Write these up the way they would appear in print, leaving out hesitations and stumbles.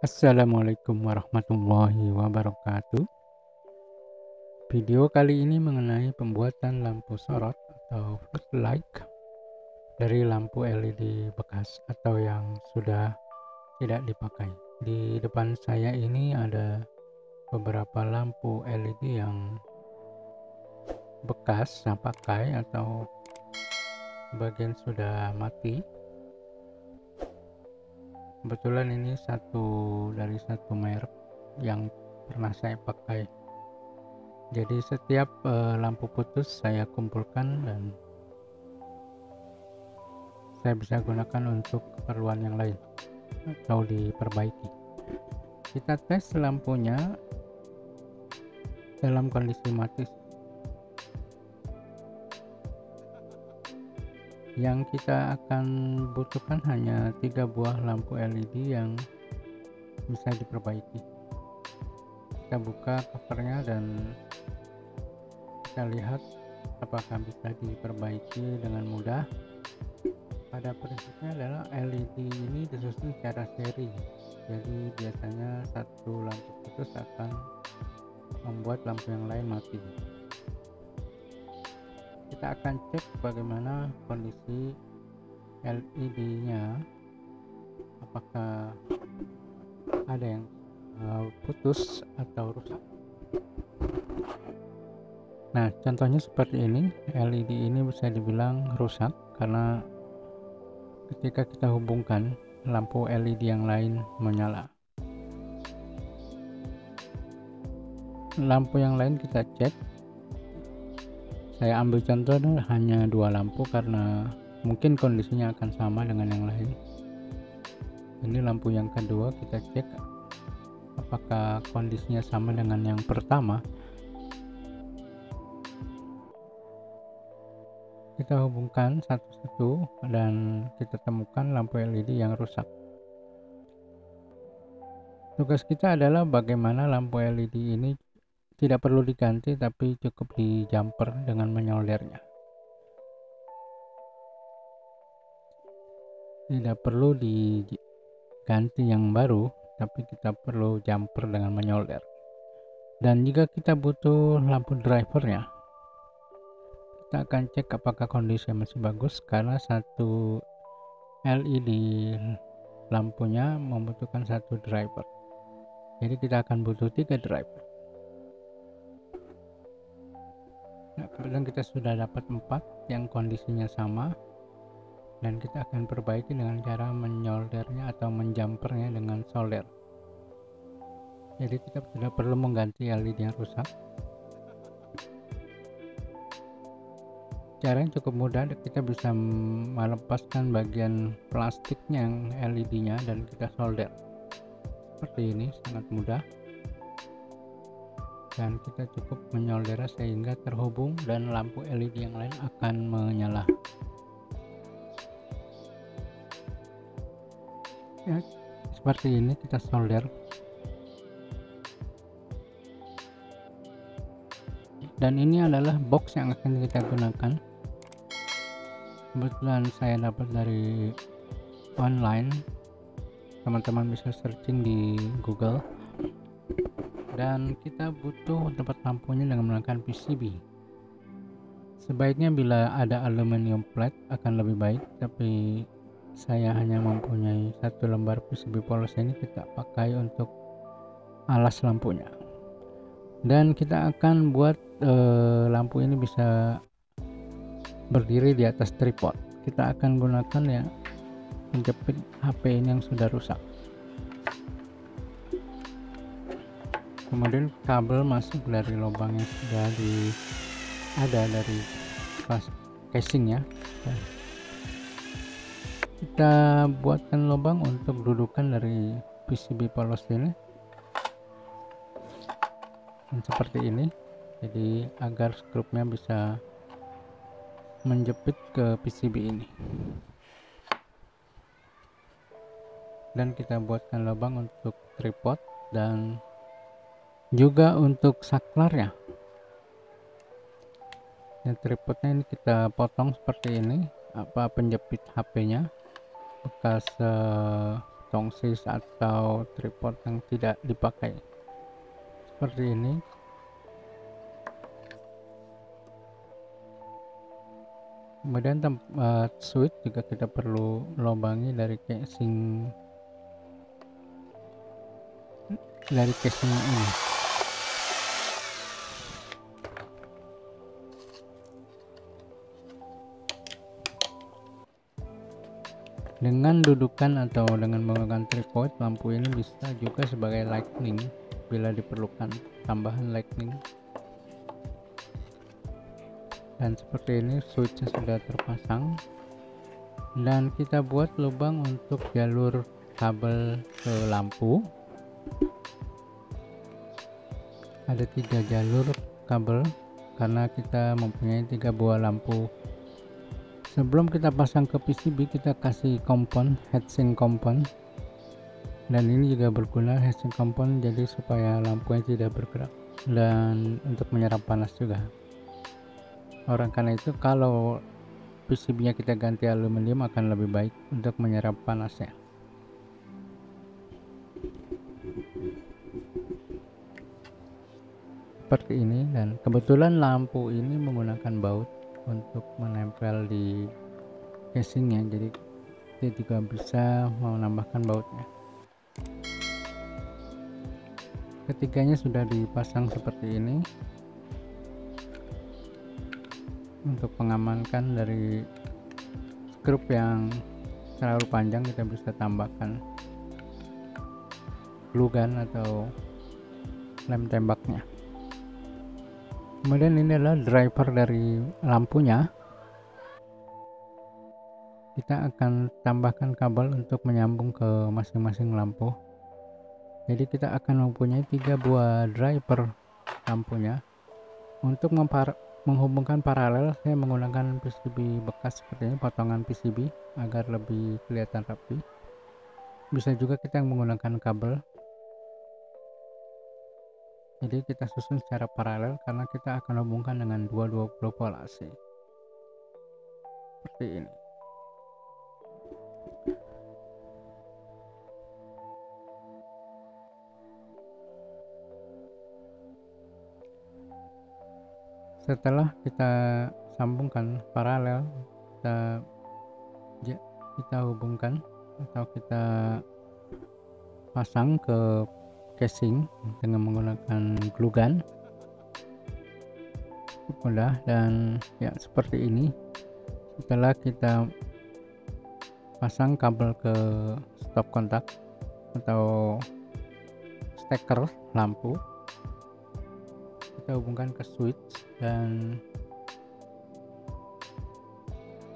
Assalamualaikum warahmatullahi wabarakatuh. Video kali ini mengenai pembuatan lampu sorot atau floodlight dari lampu LED bekas atau yang sudah tidak dipakai. Di depan saya ini ada beberapa lampu LED yang bekas saya pakai atau bagian sudah mati. Kebetulan ini dari satu merek yang pernah saya pakai. Jadi setiap lampu putus saya kumpulkan dan saya bisa gunakan untuk keperluan yang lain atau diperbaiki. Kita tes lampunya dalam kondisi mati. Yang kita akan butuhkan hanya 3 buah lampu LED yang bisa diperbaiki. Kita buka covernya dan kita lihat apakah bisa diperbaiki dengan mudah. Pada prinsipnya adalah LED ini disusun secara seri, jadi biasanya satu lampu putus akan membuat lampu yang lain mati. Kita akan cek bagaimana kondisi LED nya, apakah ada yang putus atau rusak. Nah, contohnya seperti ini. LED ini bisa dibilang rusak karena ketika kita hubungkan, lampu LED yang lain menyala. Lampu yang lain kita cek. Saya ambil contoh hanya 2 lampu karena mungkin kondisinya akan sama dengan yang lain. Ini lampu yang kedua, kita cek apakah kondisinya sama dengan yang pertama. Kita hubungkan satu-satu dan kita temukan lampu LED yang rusak. Tugas kita adalah bagaimana lampu LED ini tidak perlu diganti tapi cukup di jumper dengan menyoldernya. Tidak perlu diganti yang baru, tapi kita perlu jumper dengan menyolder. Dan jika kita butuh lampu drivernya, kita akan cek apakah kondisinya masih bagus, karena satu LED lampunya membutuhkan satu driver. Jadi kita akan butuh 3 driver. Nah, kebetulan kita sudah dapat 4 yang kondisinya sama, dan kita akan perbaiki dengan cara menyoldernya atau menjumpernya dengan solder. Jadi kita tidak perlu mengganti LED yang rusak. Caranya cukup mudah, kita bisa melepaskan bagian plastiknya yang LED-nya dan kita solder. Seperti ini, sangat mudah. Dan kita cukup menyolder sehingga terhubung dan lampu LED yang lain akan menyala. Ya, seperti ini kita solder. Dan ini adalah box yang akan kita gunakan. Kebetulan saya dapat dari online, teman-teman bisa searching di Google. Dan kita butuh tempat lampunya dengan menggunakan PCB. Sebaiknya bila ada aluminium plate akan lebih baik, tapi saya hanya mempunyai 1 lembar PCB polos ini, kita pakai untuk alas lampunya. Dan kita akan buat lampu ini bisa berdiri di atas tripod. Kita akan gunakan ya menjepit HP ini yang sudah rusak. Kemudian kabel masuk dari lubang yang sudah ada dari casingnya. Kita buatkan lubang untuk dudukan dari PCB polos ini, dan seperti ini. Jadi agar skrupnya bisa menjepit ke PCB ini. Dan kita buatkan lubang untuk tripod dan juga untuk saklarnya. Dan tripodnya ini kita potong seperti ini, penjepit HP-nya bekas tongsis atau tripod yang tidak dipakai seperti ini. Kemudian switch juga kita perlu lubangi dari casing ini. Dengan dudukan atau dengan menggunakan tripod, lampu ini bisa juga sebagai lighting bila diperlukan tambahan lighting. Dan seperti ini switchnya sudah terpasang, dan kita buat lubang untuk jalur kabel ke lampu. Ada 3 jalur kabel karena kita mempunyai 3 buah lampu. Sebelum kita pasang ke PCB, kita kasih kompon, heatsink kompon, dan ini juga berguna heatsink kompon jadi supaya lampunya tidak bergerak dan untuk menyerap panas juga. Karena itu kalau PCB nya kita ganti aluminium akan lebih baik untuk menyerap panasnya. Seperti ini, dan kebetulan lampu ini menggunakan baut untuk menempel di casingnya, jadi dia juga bisa menambahkan bautnya. Ketiganya sudah dipasang seperti ini. Untuk mengamankan dari skrup yang terlalu panjang, kita bisa tambahkan glue gun atau lem tembaknya. Kemudian ini adalah driver dari lampunya. Kita akan tambahkan kabel untuk menyambung ke masing-masing lampu. Jadi kita akan mempunyai 3 buah driver lampunya. Untuk menghubungkan paralel, saya menggunakan PCB bekas seperti ini, potongan PCB agar lebih kelihatan rapi. Bisa juga kita menggunakan kabel. Jadi kita susun secara paralel karena kita akan hubungkan dengan 220 volt AC. Seperti ini. Setelah kita sambungkan paralel, kita hubungkan atau kita pasang ke casing dengan menggunakan glue gun. Mudah, dan ya seperti ini. Setelah kita pasang kabel ke stop kontak atau steker lampu, kita hubungkan ke switch dan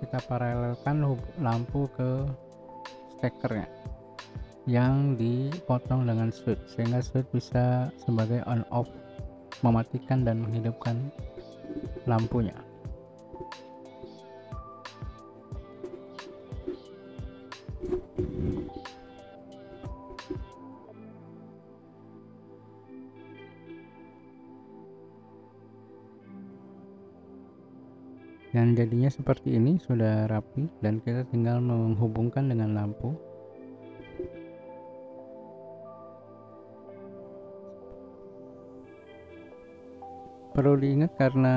kita paralelkan lampu ke stekernya yang dipotong dengan switch, sehingga switch bisa sebagai on off, mematikan dan menghidupkan lampunya. Dan jadinya seperti ini, sudah rapi, dan kita tinggal menghubungkan dengan lampu. Perlu diingat karena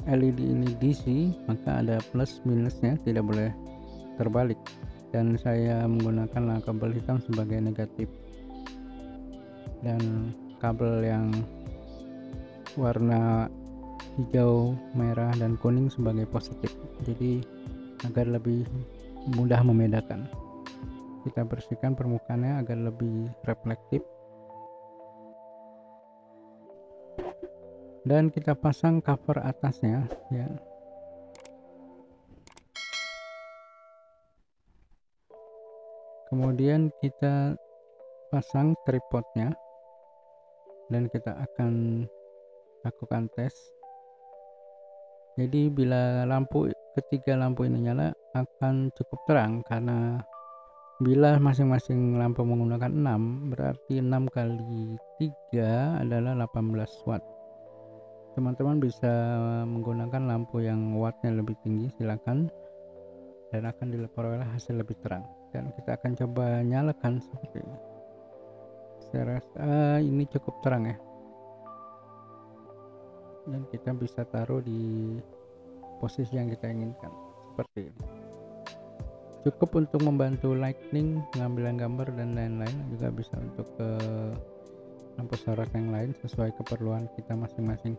LED ini DC, maka ada plus minusnya, tidak boleh terbalik, dan saya menggunakan kabel hitam sebagai negatif dan kabel yang warna hijau, merah, dan kuning sebagai positif, jadi agar lebih mudah membedakan. Kita bersihkan permukaannya agar lebih reflektif, dan kita pasang cover atasnya ya. Kemudian kita pasang tripodnya dan kita akan lakukan tes. Jadi bila ketiga lampu ini nyala akan cukup terang, karena bila masing-masing lampu menggunakan 6, berarti 6 kali 3 adalah 18 watt. Teman-teman bisa menggunakan lampu yang wattnya lebih tinggi, silakan, dan akan diperoleh hasil lebih terang. dan kita akan coba nyalakan seperti ini. Saya rasa ini cukup terang ya, dan kita bisa taruh di posisi yang kita inginkan seperti ini. Cukup untuk membantu lighting, pengambilan gambar dan lain-lain, juga bisa untuk lampu sorot yang lain sesuai keperluan kita masing-masing.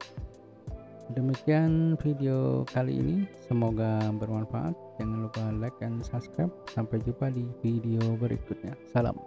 Demikian video kali ini, semoga bermanfaat. Jangan lupa like dan subscribe. Sampai jumpa di video berikutnya. Salam.